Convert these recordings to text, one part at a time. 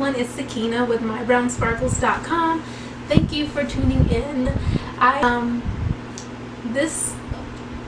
everyone, it's Sakina with mybrownsparkles.com. Thank you for tuning in. This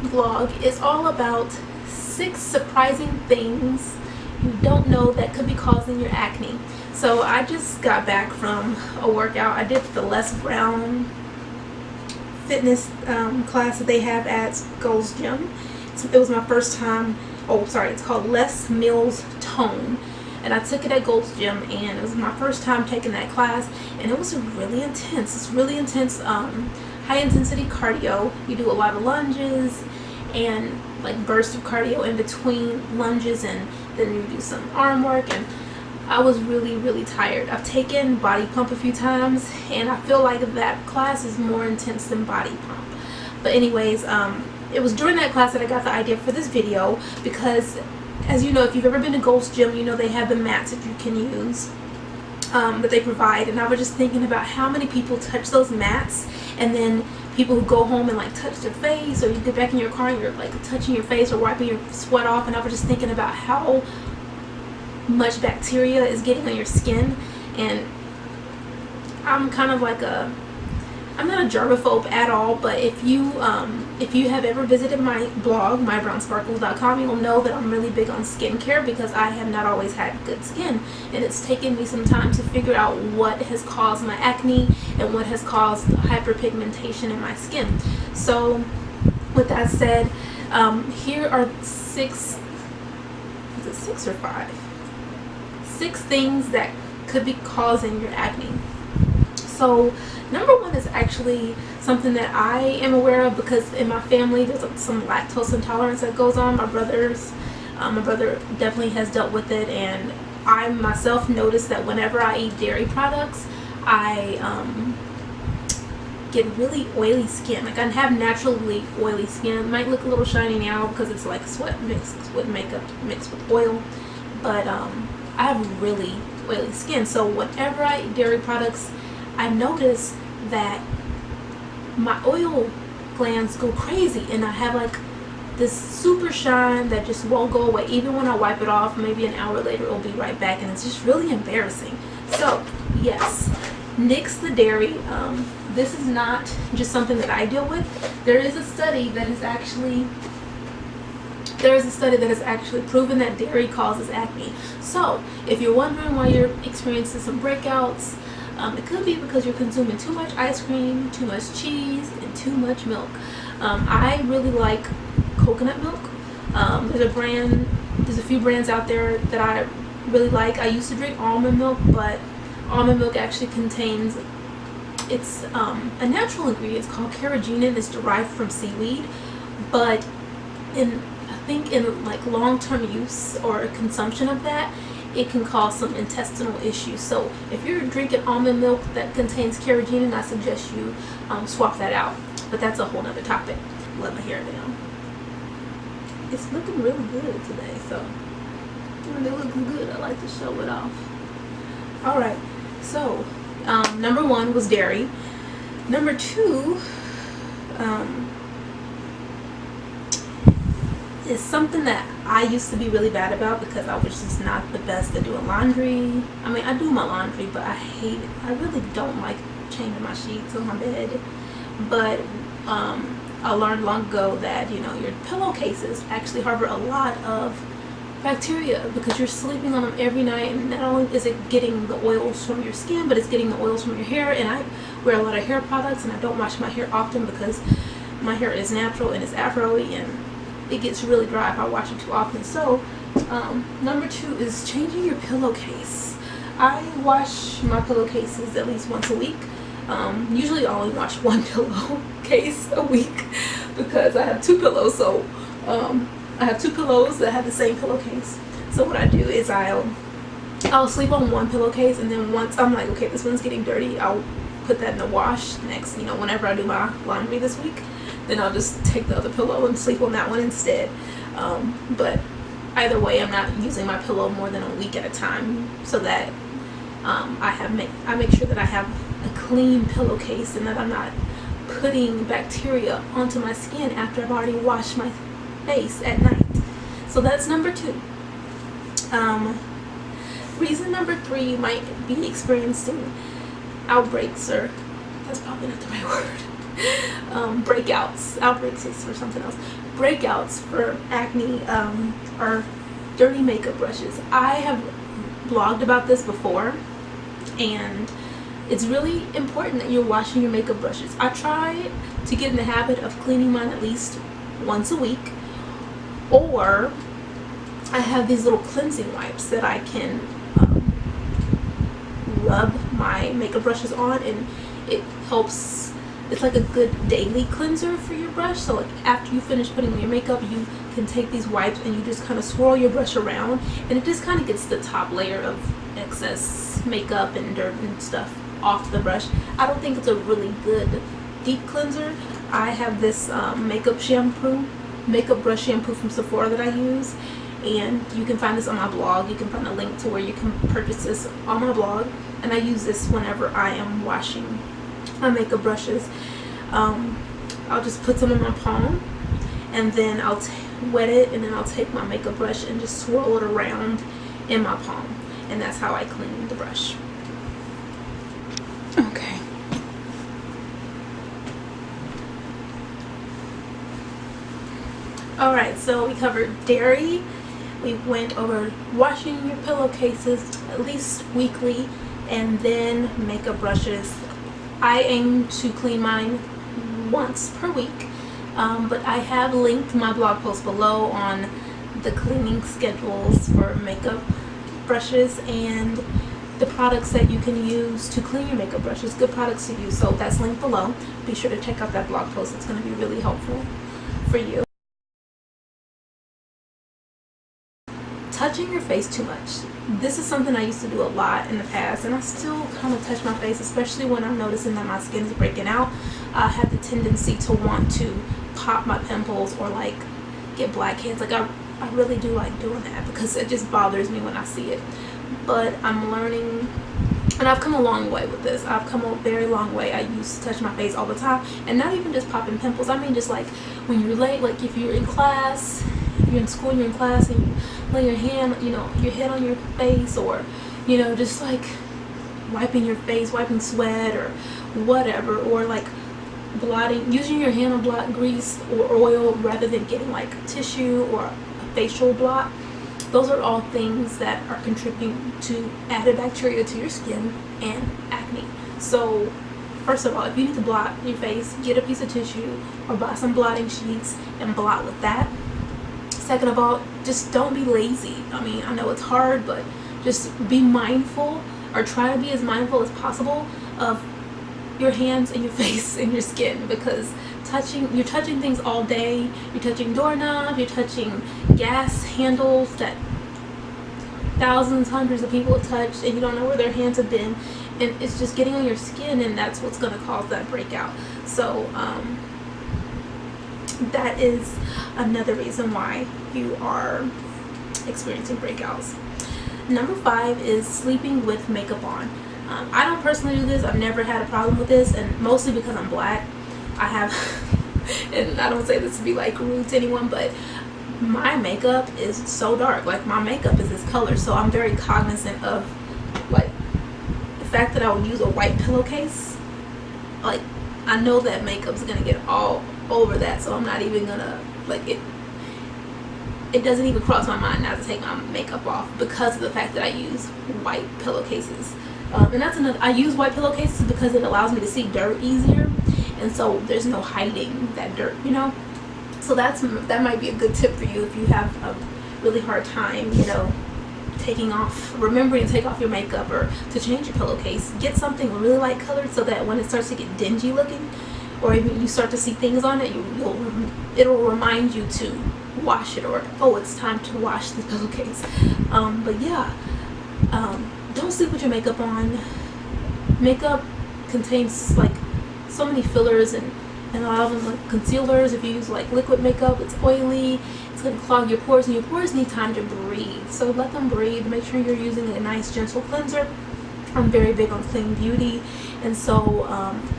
vlog is all about 6 surprising things you don't know that could be causing your acne. So I just got back from a workout. I did the Les Brown fitness class that they have at Gold's Gym. It was my first time. It's called Les Mills Tone, and I took it at Gold's Gym, and it was my first time taking that class, and it was really intense. It's really intense, high intensity cardio. You do a lot of lunges and like bursts of cardio in between lunges, and then you do some arm work, and I was really tired. I've taken body pump a few times, and I feel like that class is more intense than body pump. But anyways, it was during that class that I got the idea for this video, because as you know, if you've ever been to Gold's Gym, you know they have the mats that you can use that they provide. And I was just thinking about how many people touch those mats, and then people who go home and like touch their face, or you get back in your car and you're like touching your face or wiping your sweat off. And I was just thinking about how much bacteria is getting on your skin. And I'm kind of like I'm not a germaphobe at all, but if you have ever visited my blog, mybrownsparkles.com, you'll know that I'm really big on skincare, because I have not always had good skin, and it's taken me some time to figure out what has caused my acne and what has caused hyperpigmentation in my skin. So with that said, here are 6, is it 6 or 5? 6 things that could be causing your acne. So number 1 is actually something that I am aware of, because in my family there's some lactose intolerance that goes on. My brother definitely has dealt with it, and I myself noticed that whenever I eat dairy products, I get really oily skin. Like, I have naturally oily skin. It might look a little shiny now because it's like sweat mixed with makeup mixed with oil, but I have really oily skin. So whenever I eat dairy products, I notice that my oil glands go crazy, and I have like this super shine that just won't go away. Even when I wipe it off, maybe an hour later it'll be right back, and it's just really embarrassing. So yes, nix the dairy. This is not just something that I deal with. There is a study that has actually proven that dairy causes acne. So if you're wondering why you're experiencing some breakouts, it could be because you're consuming too much ice cream, too much cheese, and too much milk. I really like coconut milk. There's a few brands out there that I really like. I used to drink almond milk, but almond milk actually contains, it's a natural ingredient. It's called carrageenan. It's derived from seaweed, but I think in like long-term use or consumption of that, it can cause some intestinal issues. So if you're drinking almond milk that contains carrageenan, I suggest you swap that out. But that's a whole nother topic. Let my hair down. It's looking really good today, so when it looks good, I like to show it off. Alright, so number 1 was dairy. Number 2 is something that I used to be really bad about, because I was just not the best at doing laundry. I mean, I do my laundry, but I hate it. I really don't like changing my sheets on my bed. But I learned long ago that, you know, your pillowcases actually harbor a lot of bacteria, because you're sleeping on them every night, and not only is it getting the oils from your skin, but it's getting the oils from your hair. And I wear a lot of hair products, and I don't wash my hair often because my hair is natural and it's afro-y, and it gets really dry if I wash it too often. So number 2 is changing your pillowcase. I wash my pillowcases at least once a week. Usually I only wash 1 pillowcase a week, because I have 2 pillows. So I have 2 pillows that have the same pillowcase. So what I do is I'll sleep on 1 pillowcase, and then once I'm like, okay, this one's getting dirty, I'll put that in the wash next, you know, whenever I do my laundry this week. Then I'll just take the other pillow and sleep on that one instead. But either way, I'm not using my pillow more than a week at a time, so that I make sure that I have a clean pillowcase, and that I'm not putting bacteria onto my skin after I've already washed my face at night. So that's number 2. Reason number 3, you might be experiencing outbreaks, or that's probably not the right word. Breakouts. Outbreaks is for something else. Breakouts for acne are dirty makeup brushes. I have blogged about this before, and it's really important that you're washing your makeup brushes. I try to get in the habit of cleaning mine at least once a week, or I have these little cleansing wipes that I can rub my makeup brushes on, and it helps. It's like a good daily cleanser for your brush. So like after you finish putting on your makeup, you can take these wipes and you just kind of swirl your brush around, and it just kind of gets the top layer of excess makeup and dirt and stuff off the brush. I don't think it's a really good deep cleanser. I have this makeup brush shampoo from Sephora that I use, and you can find this on my blog. You can find a link to where you can purchase this on my blog, and I use this whenever I am washing my makeup brushes. I'll just put some in my palm, and then I'll wet it, and then I'll take my makeup brush and just swirl it around in my palm, and that's how I clean the brush. Okay. Alright, so we covered dairy. We went over washing your pillowcases at least weekly, and then makeup brushes. I aim to clean mine once per week, but I have linked my blog post below on the cleaning schedules for makeup brushes and the products that you can use to clean your makeup brushes, good products to use. So that's linked below. Be sure to check out that blog post. It's going to be really helpful for you. Touching your face too much. This is something I used to do a lot in the past, and I still kind of touch my face, especially when I'm noticing that my skin is breaking out. I have the tendency to want to pop my pimples or like get blackheads. Like I really do like doing that because it just bothers me when I see it. But I'm learning, and I've come a long way with this. I've come a very long way. I used to touch my face all the time, and not even just popping pimples. I mean just like when you're late, like if you're in class, you're in school, you're in class, and you lay your hand, you know, your head on your face, or, you know, just like wiping your face, wiping sweat or whatever, or like blotting, using your hand on blot grease or oil rather than getting like tissue or a facial blot. Those are all things that are contributing to added bacteria to your skin and acne. So first of all, if you need to blot your face, get a piece of tissue or buy some blotting sheets and blot with that. Second of all, just don't be lazy. I mean, I know it's hard, but just be mindful, or try to be as mindful as possible of your hands and your face and your skin, because you're touching things all day. You're touching doorknobs, you're touching gas handles that thousands, hundreds of people have touched, and you don't know where their hands have been, and it's just getting on your skin, and that's what's going to cause that breakout. So that is another reason why you are experiencing breakouts. Number 5 is sleeping with makeup on. I don't personally do this. I've never had a problem with this, and mostly because I'm black. I have, and I don't say this to be like rude to anyone, but my makeup is so dark. Like my makeup is this color, so I'm very cognizant of like the fact that I would use a white pillowcase. Like I know that makeup's gonna get all over that, so I'm not even gonna like it. It doesn't even cross my mind not to take my makeup off because of the fact that I use white pillowcases. And that's another. I use white pillowcases because it allows me to see dirt easier, and so there's no hiding that dirt, you know. So that might be a good tip for you if you have a really hard time, you know, remembering to take off your makeup or to change your pillowcase. Get something really light colored so that when it starts to get dingy looking, or even you start to see things on it, it'll remind you to wash it, or oh, it's time to wash the pillowcase. But yeah, don't sleep with your makeup on. Makeup contains like so many fillers, and a lot of them like concealers. If you use like liquid makeup, it's oily, it's going to clog your pores, and your pores need time to breathe. So let them breathe. Make sure you're using a nice gentle cleanser. I'm very big on clean beauty, and so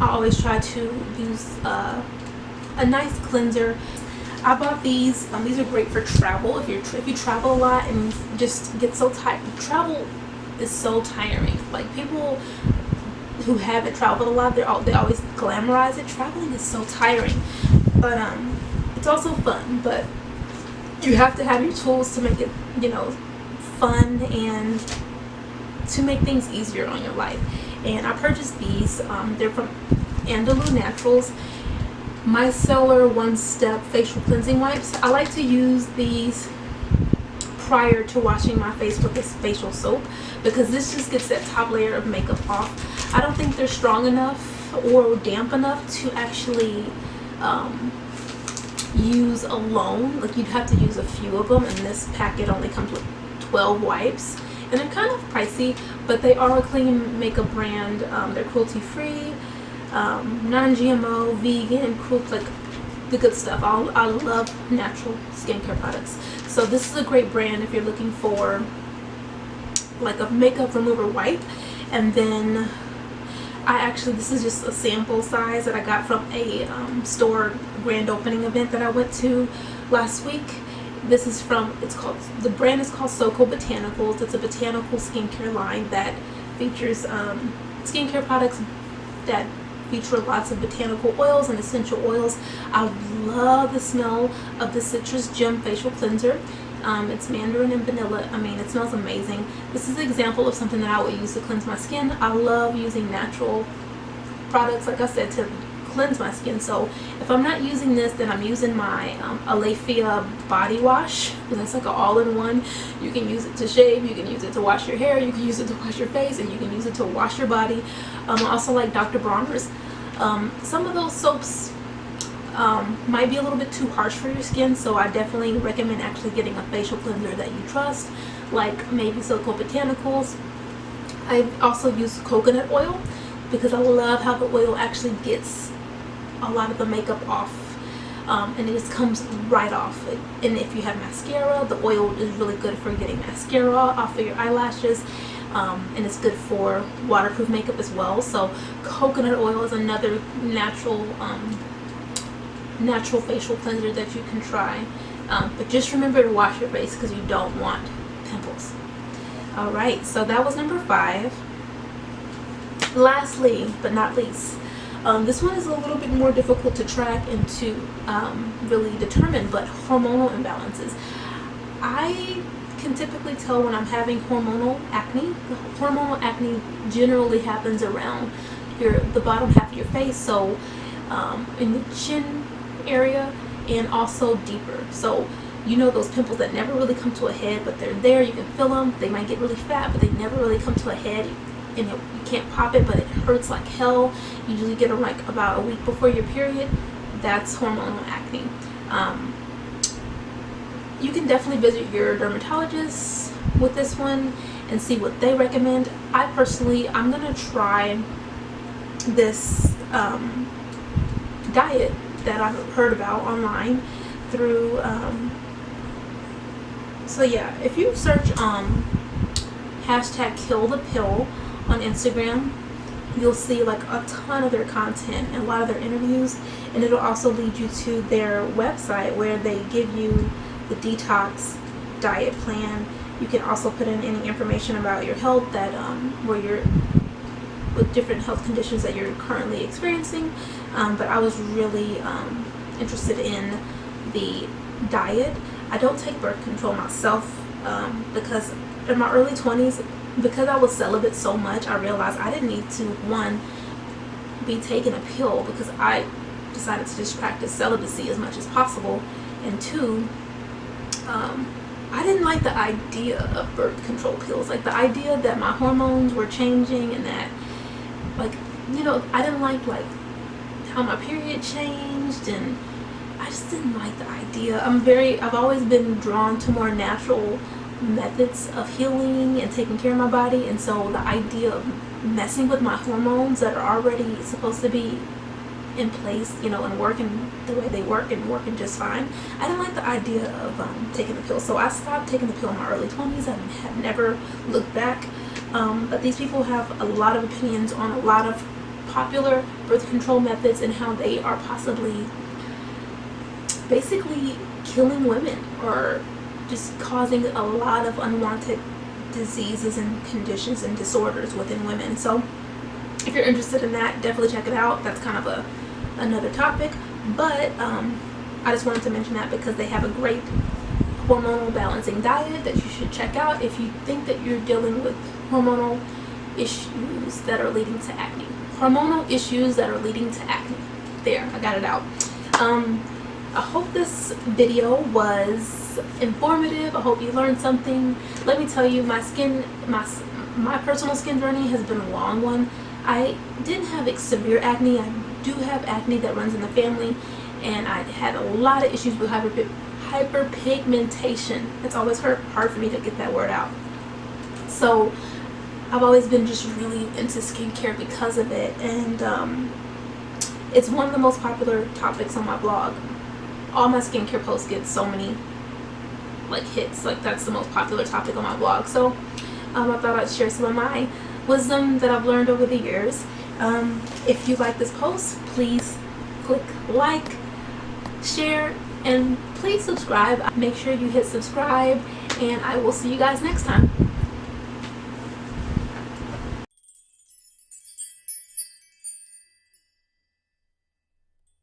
I always try to use a nice cleanser. I bought these. These are great for travel. If you travel a lot and you just get so tired, travel is so tiring. Like, people who haven't traveled a lot, they always glamorize it. Traveling is so tiring, but it's also fun. But you have to have your tools to make it, you know, fun and to make things easier on your life. And I purchased these. They're from Andalou Naturals Micellar One-Step Facial Cleansing Wipes. I like to use these prior to washing my face with this facial soap, because this just gets that top layer of makeup off. I don't think they're strong enough or damp enough to actually use alone. Like, you'd have to use a few of them, and this packet only comes with 12 wipes, and they're kind of pricey, but they are a clean makeup brand. They're cruelty free, non-GMO, vegan, like the good stuff. I love natural skincare products, so this is a great brand if you're looking for like a makeup remover wipe. And then this is just a sample size that I got from a store grand opening event that I went to last week. This is the brand is called Soco Botanicals. It's a botanical skincare line that features skincare products that feature lots of botanical oils and essential oils. I love the smell of the Citrus Gem Facial Cleanser. It's mandarin and vanilla. I mean, it smells amazing. This is an example of something that I would use to cleanse my skin. I love using natural products, like I said, to cleanse my skin. So if I'm not using this, then I'm using my Alafia body wash, because it's like an all-in-one. You can use it to shave, you can use it to wash your hair, you can use it to wash your face, and you can use it to wash your body. I also like Dr. Bronner's. Some of those soaps might be a little bit too harsh for your skin, so I definitely recommend actually getting a facial cleanser that you trust, like maybe Soco Botanicals. I also use coconut oil, because I love how the oil actually gets a lot of the makeup off, and it just comes right off. And if you have mascara, the oil is really good for getting mascara off of your eyelashes, and it's good for waterproof makeup as well. So coconut oil is another natural facial cleanser that you can try, but just remember to wash your face, because you don't want pimples. Alright, so that was number 5. Lastly but not least, this one is a little bit more difficult to track and to really determine, but hormonal imbalances. I can typically tell when I'm having hormonal acne. Hormonal acne generally happens around the bottom half of your face, so in the chin area, and also deeper. So you know those pimples that never really come to a head, but they're there, you can feel them. They might get really fat, but they never really come to a head, and you can't pop it, but it hurts like hell. You usually get them like about a week before your period. That's hormonal acne. You can definitely visit your dermatologist with this one and see what they recommend. I'm gonna try this diet that I've heard about online through so yeah, if you search hashtag kill the pill on Instagram, you'll see like a ton of their content and a lot of their interviews, and it'll also lead you to their website where they give you the detox diet plan. You can also put in any information about your health, that where you're with different health conditions that you're currently experiencing. But I was really interested in the diet. I don't take birth control myself, because in my early 20s, because I was celibate so much, I realized I didn't need to, one, be taking a pill, because I decided to just practice celibacy as much as possible, and two, I didn't like the idea of birth control pills. Like the idea that my hormones were changing, and that, like, you know, I didn't like how my period changed, and I just didn't like the idea. I've always been drawn to more natural methods of healing and taking care of my body, and so the idea of messing with my hormones that are already supposed to be in place, you know, and working the way they work and working just fine, I didn't like the idea of taking the pill. So I stopped taking the pill in my early 20s and have never looked back. But these people have a lot of opinions on a lot of popular birth control methods and how they are possibly basically killing women or just causing a lot of unwanted diseases and conditions and disorders within women. So if you're interested in that, definitely check it out. That's kind of another topic, but I just wanted to mention that because they have a great hormonal balancing diet that you should check out if you think that you're dealing with hormonal issues that are leading to acne. Hormonal issues that are leading to acne. There, I got it out. I hope this video was informative. I hope you learned something. Let me tell you, my personal skin journey has been a long one. I didn't have severe acne. I do have acne that runs in the family, and I had a lot of issues with hyperpigmentation. It's always hard for me to get that word out. So I've always been just really into skincare because of it, and it's one of the most popular topics on my blog. All my skincare posts get so many hits. That's the most popular topic on my blog. So I thought I'd share some of my wisdom that I've learned over the years. If you like this post, please click like, share, and please subscribe. Make sure you hit subscribe, and I will see you guys next time.